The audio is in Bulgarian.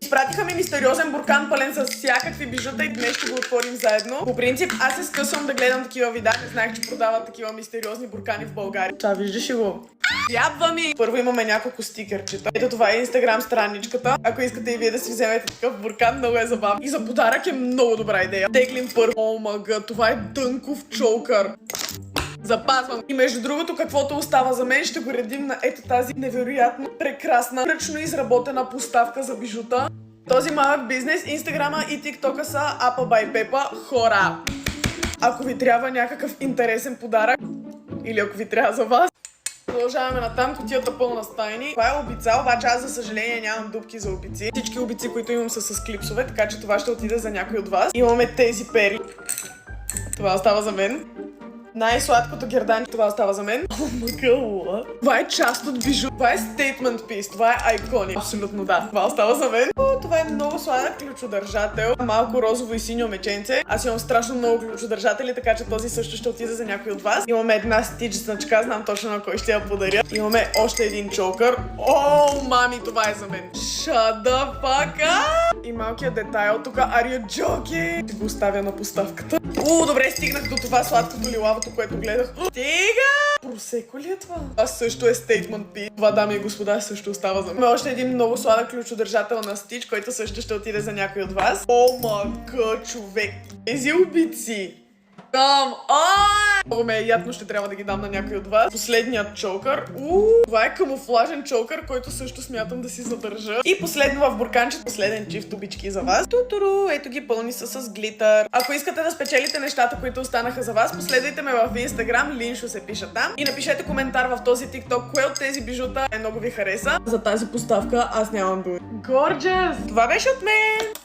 Изпратиха ми мистериозен буркан пълен с всякакви бижута и днес ще го отворим заедно. По принцип, аз се скъсвам да гледам такива видеа. Не знаех, че продават такива мистериозни буркани в България. Това виждаш ли го? Трябва ми! Първо имаме няколко стикерчета. Ето това е Instagram страничката. Ако искате и вие да си вземете такъв буркан, много е забавно. И за подарък е много добра идея. Теглим първо. О, мага, това е дънков чокър. Запазвам. И между другото, каквото остава за мен, ще го редим на ето тази невероятно прекрасна, ръчно изработена поставка за бижута. Този малък бизнес, Инстаграма и ТикТока са Apple by Pepa. Хора! Ако ви трябва някакъв интересен подарък, или ако ви трябва за вас, продължаваме натам, кутията пълна с тайни. Това е обица, обаче аз за съжаление нямам дупки за обици. Всички обици, които имам са с клипсове, така че това ще отиде за някой от вас. Имаме тези пери. Това остава за мен. Най-сладкото гердан, това остава за мен. О, мъгъла. Това е част от бижу. Това е statement piece. Това е айконик. Абсолютно да. Това остава за мен. О, това е много сладък ключодържател. Малко розово и синьо меченце. Аз имам страшно много ключодържатели, така че този също ще отиде за някой от вас. Имаме една стич значка, знам точно на кой ще я подаря. Имаме още един чокър. О, мами, това е за мен. Shut the fuck up! И малкият детайл тук. Are you joking? Ще го оставя на поставката. О, добре, стигнах до това сладкото лилавото, което гледах. Стига! Просеко ли е това? Това също е statement piece. Това, дами и господа, също остава за мен. Още един много сладък ключодържател на стич, който също ще отиде за някой от вас. О, мага, човек! Тези обици! Много ме е ядно, ще трябва да ги дам на някой от вас. Последният чокър. Това е камуфлажен чокър, който също смятам да си задържа. И последно в бурканчето, последен чифт обички за вас. Тутуру, ето ги, пълни са с глитър. Ако искате да спечелите нещата, които останаха за вас, последвайте ме в Instagram, Линшо се пише там. И напишете коментар в този TikTok, кое от тези бижута много ви хареса. За тази поставка аз нямам думи. Gorgeous! Това беше от мен!